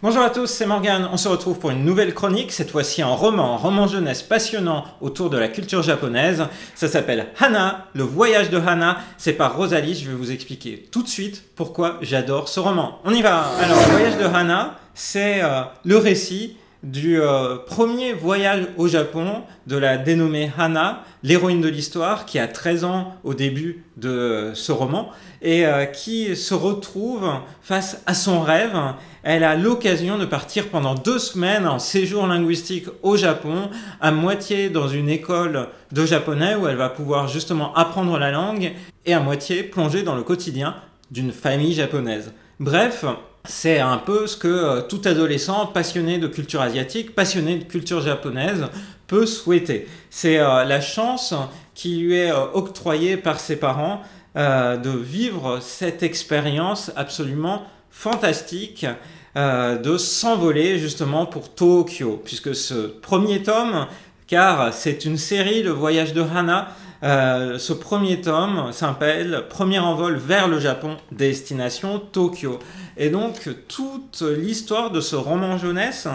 Bonjour à tous, c'est Morgane. On se retrouve pour une nouvelle chronique, cette fois-ci un roman jeunesse passionnant autour de la culture japonaise. Ça s'appelle Hana, le voyage de Hana. C'est par Rosalie, je vais vous expliquer tout de suite pourquoi j'adore ce roman. On y va. Alors, le voyage de Hana, c'est le récit du premier voyage au Japon de la dénommée Hana, l'héroïne de l'histoire, qui a 13 ans au début de ce roman et qui se retrouve face à son rêve. Elle a l'occasion de partir pendant 2 semaines en séjour linguistique au Japon, à moitié dans une école de japonais où elle va pouvoir justement apprendre la langue et à moitié plonger dans le quotidien d'une famille japonaise. Bref, c'est un peu ce que tout adolescent passionné de culture asiatique, passionné de culture japonaise peut souhaiter. C'est la chance qui lui est octroyée par ses parents de vivre cette expérience absolument fantastique de s'envoler justement pour Tokyo, puisque ce premier tome, car c'est une série, le voyage de Hana, ce premier tome s'appelle Premier envol vers le Japon, destination Tokyo. Et donc toute l'histoire de ce roman jeunesse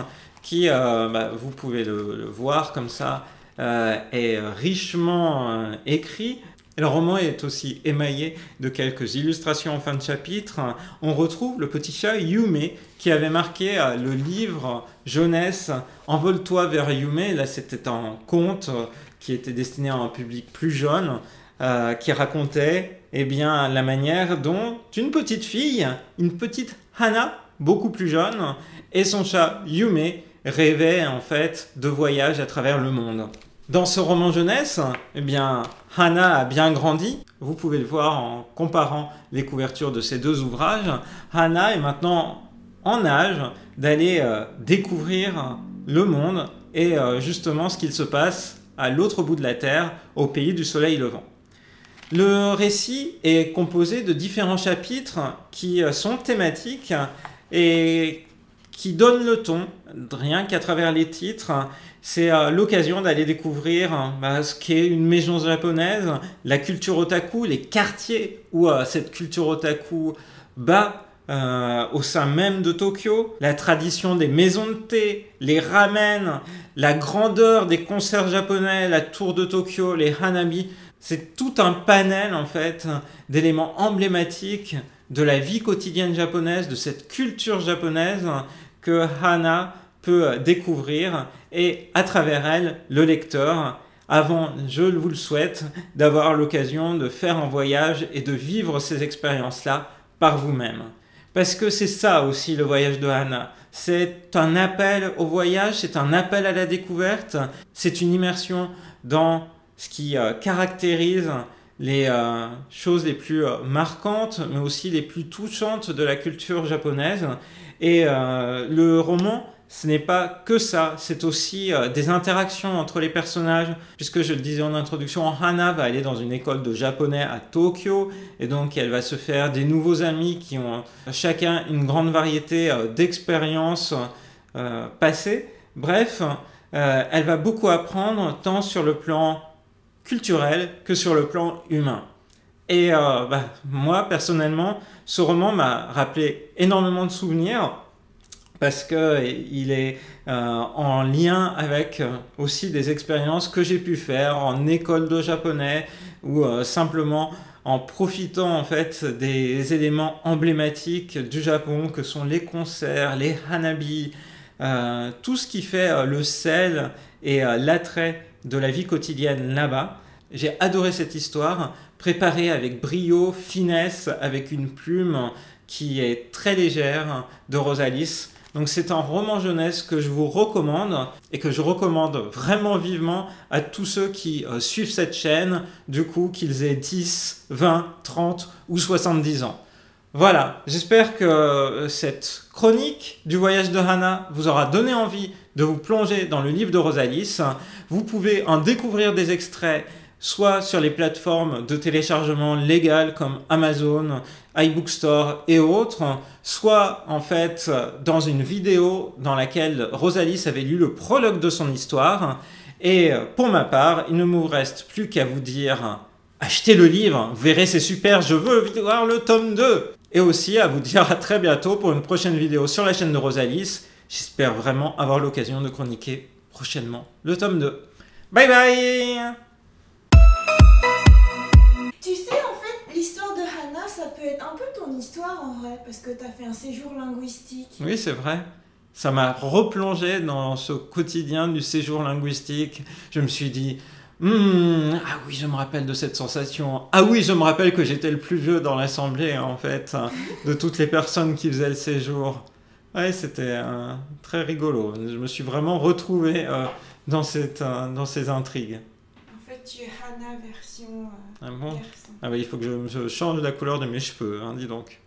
qui, vous pouvez le voir comme ça, est richement écrit. Le roman est aussi émaillé de quelques illustrations en fin de chapitre. On retrouve le petit chat Yume qui avait marqué le livre jeunesse Envole-toi vers Yume. Là, c'était un conte qui était destiné à un public plus jeune, qui racontait la manière dont une petite fille, une petite Hana, beaucoup plus jeune, et son chat Yume rêvaient en fait de voyage à travers le monde. Dans ce roman jeunesse, Hana a bien grandi. Vous pouvez le voir en comparant les couvertures de ces deux ouvrages. Hana est maintenant en âge d'aller découvrir le monde et justement ce qu'il se passe à l'autre bout de la Terre, au pays du soleil levant. Le récit est composé de différents chapitres qui sont thématiques et qui donnent le ton, rien qu'à travers les titres. C'est l'occasion d'aller découvrir ce qu'est une maison japonaise, la culture otaku, les quartiers où cette culture otaku bat au sein même de Tokyo, la tradition des maisons de thé, les ramen, la grandeur des concerts japonais, la tour de Tokyo, les hanabi. C'est tout un panel en fait d'éléments emblématiques de la vie quotidienne japonaise, de cette culture japonaise que Hana peut découvrir et à travers elle, le lecteur, avant, je vous le souhaite, d'avoir l'occasion de faire un voyage et de vivre ces expériences-là par vous-même. Parce que c'est ça aussi le voyage de Hana. C'est un appel au voyage, c'est un appel à la découverte, c'est une immersion dans ce qui caractérise les choses les plus marquantes, mais aussi les plus touchantes de la culture japonaise. Et le roman, ce n'est pas que ça, c'est aussi des interactions entre les personnages, puisque je le disais en introduction, Hana va aller dans une école de japonais à Tokyo, et donc elle va se faire des nouveaux amis qui ont chacun une grande variété d'expériences passées. Bref, elle va beaucoup apprendre, tant sur le plan culturel que sur le plan humain. Et moi, personnellement, ce roman m'a rappelé énormément de souvenirs, parce qu'il est en lien avec aussi des expériences que j'ai pu faire en école de japonais ou simplement en profitant en fait des éléments emblématiques du Japon que sont les concerts, les hanabi, tout ce qui fait le sel et l'attrait de la vie quotidienne là-bas. J'ai adoré cette histoire, préparée avec brio, finesse, avec une plume qui est très légère de Rosalie. Donc c'est un roman jeunesse que je vous recommande et que je recommande vraiment vivement à tous ceux qui suivent cette chaîne, du coup qu'ils aient 10, 20, 30 ou 70 ans. Voilà, j'espère que cette chronique du voyage de Hana vous aura donné envie de vous plonger dans le livre de Rosalie. Vous pouvez en découvrir des extraits soit sur les plateformes de téléchargement légales comme Amazon, iBookstore et autres, soit en fait dans une vidéo dans laquelle Rosalie avait lu le prologue de son histoire. Et pour ma part, il ne me reste plus qu'à vous dire achetez le livre, vous verrez c'est super, je veux voir le tome 2. Et aussi à vous dire à très bientôt pour une prochaine vidéo sur la chaîne de Rosalis. J'espère vraiment avoir l'occasion de chroniquer prochainement le tome 2. Bye bye! Tu sais, en fait, l'histoire de Hana, ça peut être un peu ton histoire en vrai, parce que t'as fait un séjour linguistique. Oui, c'est vrai. Ça m'a replongé dans ce quotidien du séjour linguistique. Je me suis dit, ah oui, je me rappelle de cette sensation. Ah oui, je me rappelle que j'étais le plus vieux dans l'assemblée, en fait, de toutes les personnes qui faisaient le séjour. Ouais, c'était très rigolo. Je me suis vraiment retrouvé dans ces intrigues. En fait, tu es Hana version Ah bon? garçon. Ah bah, il faut que je change la couleur de mes cheveux, hein, dis donc.